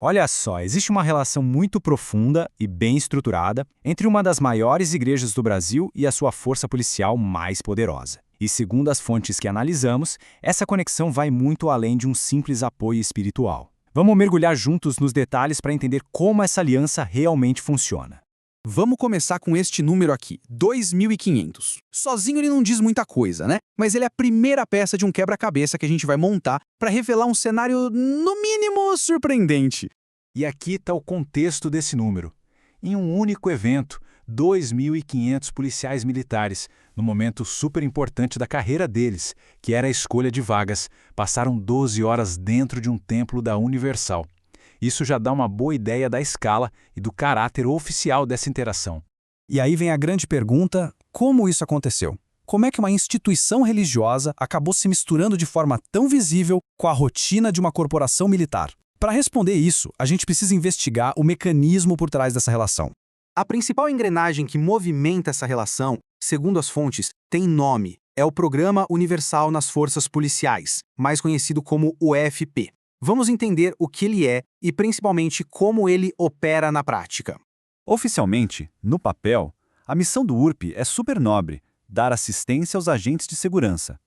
Olha só, existe uma relação muito profunda e bem estruturada entre uma das maiores igrejas do Brasil e a sua força policial mais poderosa. E segundo as fontes que analisamos, essa conexão vai muito além de um simples apoio espiritual. Vamos mergulhar juntos nos detalhes para entender como essa aliança realmente funciona. Vamos começar com este número aqui, 2.500. Sozinho ele não diz muita coisa, né? Mas ele é a primeira peça de um quebra-cabeça que a gente vai montar para revelar um cenário, no mínimo, surpreendente. E aqui está o contexto desse número. Em um único evento, 2.500 policiais militares, no momento super importante da carreira deles, que era a escolha de vagas, passaram 12 horas dentro de um templo da Universal. Isso já dá uma boa ideia da escala e do caráter oficial dessa interação. E aí vem a grande pergunta: como isso aconteceu? Como é que uma instituição religiosa acabou se misturando de forma tão visível com a rotina de uma corporação militar? Para responder isso, a gente precisa investigar o mecanismo por trás dessa relação. A principal engrenagem que movimenta essa relação, segundo as fontes, tem nome. É o Programa Universal nas Forças Policiais, mais conhecido como UFP. Vamos entender o que ele é e, principalmente, como ele opera na prática. Oficialmente, no papel, a missão do URP é super nobre, dar assistência aos agentes de segurança.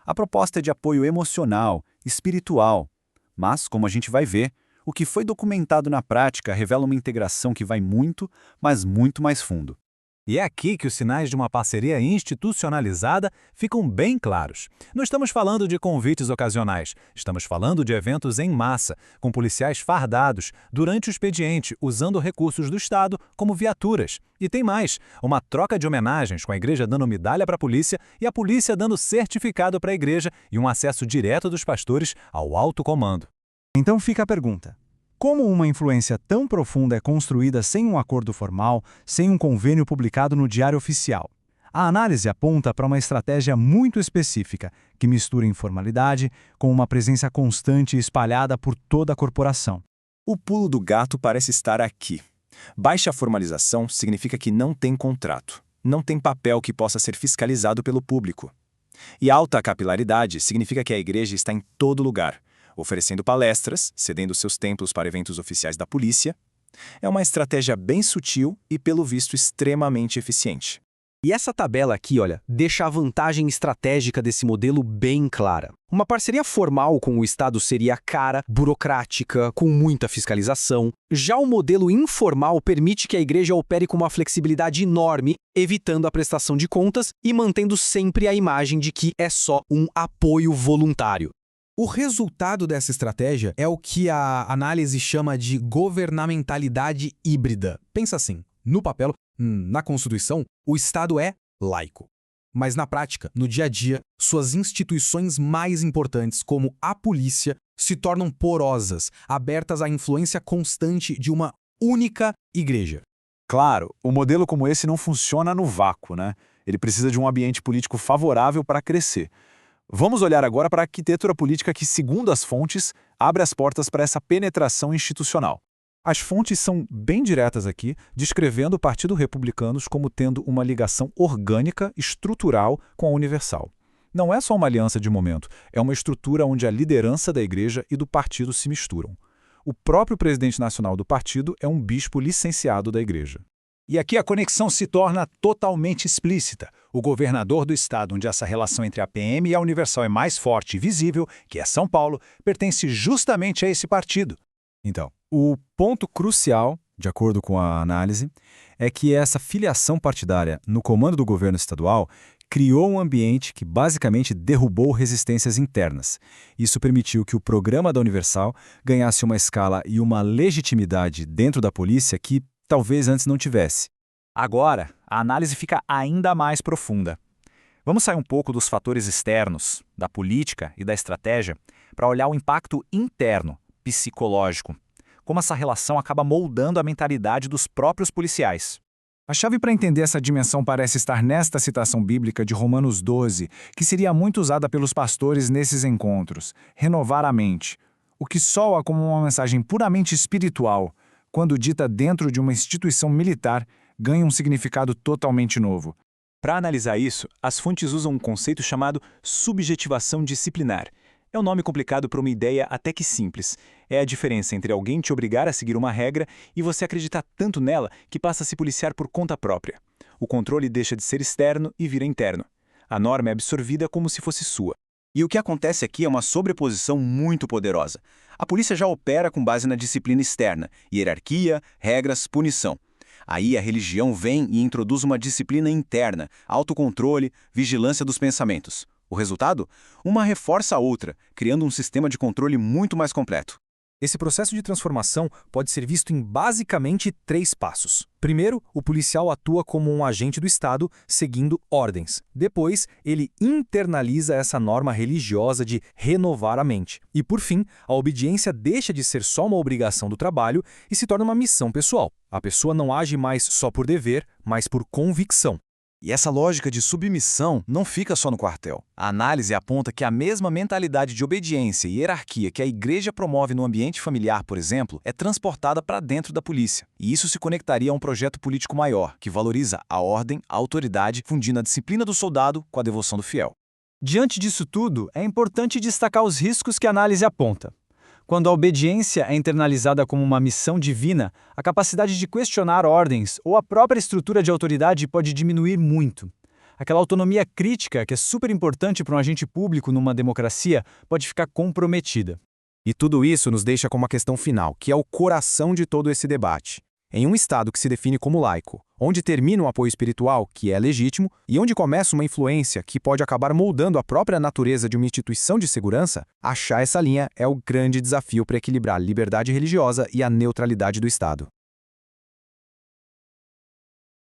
A proposta é de apoio emocional, espiritual, mas, como a gente vai ver, o que foi documentado na prática revela uma integração que vai muito, mas muito mais fundo. E é aqui que os sinais de uma parceria institucionalizada ficam bem claros. Não estamos falando de convites ocasionais, estamos falando de eventos em massa, com policiais fardados, durante o expediente, usando recursos do Estado como viaturas. E tem mais, uma troca de homenagens com a igreja dando medalha para a polícia e a polícia dando certificado para a igreja e um acesso direto dos pastores ao alto comando. Então fica a pergunta. Como uma influência tão profunda é construída sem um acordo formal, sem um convênio publicado no Diário Oficial? A análise aponta para uma estratégia muito específica, que mistura informalidade com uma presença constante e espalhada por toda a corporação. O pulo do gato parece estar aqui. Baixa formalização significa que não tem contrato, não tem papel que possa ser fiscalizado pelo público. E alta capilaridade significa que a igreja está em todo lugar, oferecendo palestras, cedendo seus templos para eventos oficiais da polícia. É uma estratégia bem sutil e, pelo visto, extremamente eficiente. E essa tabela aqui, olha, deixa a vantagem estratégica desse modelo bem clara. Uma parceria formal com o Estado seria cara, burocrática, com muita fiscalização. Já o modelo informal permite que a igreja opere com uma flexibilidade enorme, evitando a prestação de contas e mantendo sempre a imagem de que é só um apoio voluntário. O resultado dessa estratégia é o que a análise chama de governamentalidade híbrida. Pensa assim, no papel, na Constituição, o Estado é laico. Mas na prática, no dia a dia, suas instituições mais importantes, como a polícia, se tornam porosas, abertas à influência constante de uma única igreja. Claro, um modelo como esse não funciona no vácuo, né? Ele precisa de um ambiente político favorável para crescer. Vamos olhar agora para a arquitetura política que, segundo as fontes, abre as portas para essa penetração institucional. As fontes são bem diretas aqui, descrevendo o Partido Republicanos como tendo uma ligação orgânica, estrutural com a Universal. Não é só uma aliança de momento, é uma estrutura onde a liderança da igreja e do partido se misturam. O próprio presidente nacional do partido é um bispo licenciado da igreja. E aqui a conexão se torna totalmente explícita. O governador do estado onde essa relação entre a PM e a Universal é mais forte e visível, que é São Paulo, pertence justamente a esse partido. Então, o ponto crucial, de acordo com a análise, é que essa filiação partidária no comando do governo estadual criou um ambiente que basicamente derrubou resistências internas. Isso permitiu que o programa da Universal ganhasse uma escala e uma legitimidade dentro da polícia que talvez antes não tivesse. Agora, a análise fica ainda mais profunda. Vamos sair um pouco dos fatores externos, da política e da estratégia, para olhar o impacto interno, psicológico. Como essa relação acaba moldando a mentalidade dos próprios policiais. A chave para entender essa dimensão parece estar nesta citação bíblica de Romanos 12, que seria muito usada pelos pastores nesses encontros: renovar a mente. O que soa como uma mensagem puramente espiritual, quando dita dentro de uma instituição militar, ganha um significado totalmente novo. Para analisar isso, as fontes usam um conceito chamado subjetivação disciplinar. É um nome complicado para uma ideia até que simples. É a diferença entre alguém te obrigar a seguir uma regra e você acreditar tanto nela que passa a se policiar por conta própria. O controle deixa de ser externo e vira interno. A norma é absorvida como se fosse sua. E o que acontece aqui é uma sobreposição muito poderosa. A polícia já opera com base na disciplina externa, hierarquia, regras, punição. Aí a religião vem e introduz uma disciplina interna, autocontrole, vigilância dos pensamentos. O resultado? Uma reforça a outra, criando um sistema de controle muito mais completo. Esse processo de transformação pode ser visto em basicamente 3 passos. Primeiro, o policial atua como um agente do Estado, seguindo ordens. Depois, ele internaliza essa norma religiosa de renovar a mente. E, por fim, a obediência deixa de ser só uma obrigação do trabalho e se torna uma missão pessoal. A pessoa não age mais só por dever, mas por convicção. E essa lógica de submissão não fica só no quartel. A análise aponta que a mesma mentalidade de obediência e hierarquia que a igreja promove no ambiente familiar, por exemplo, é transportada para dentro da polícia. E isso se conectaria a um projeto político maior, que valoriza a ordem, a autoridade, fundindo a disciplina do soldado com a devoção do fiel. Diante disso tudo, é importante destacar os riscos que a análise aponta. Quando a obediência é internalizada como uma missão divina, a capacidade de questionar ordens ou a própria estrutura de autoridade pode diminuir muito. Aquela autonomia crítica, que é super importante para um agente público numa democracia, pode ficar comprometida. E tudo isso nos deixa com uma questão final, que é o coração de todo esse debate. Em um Estado que se define como laico, onde termina um apoio espiritual, que é legítimo, e onde começa uma influência que pode acabar moldando a própria natureza de uma instituição de segurança, achar essa linha é o grande desafio para equilibrar a liberdade religiosa e a neutralidade do Estado.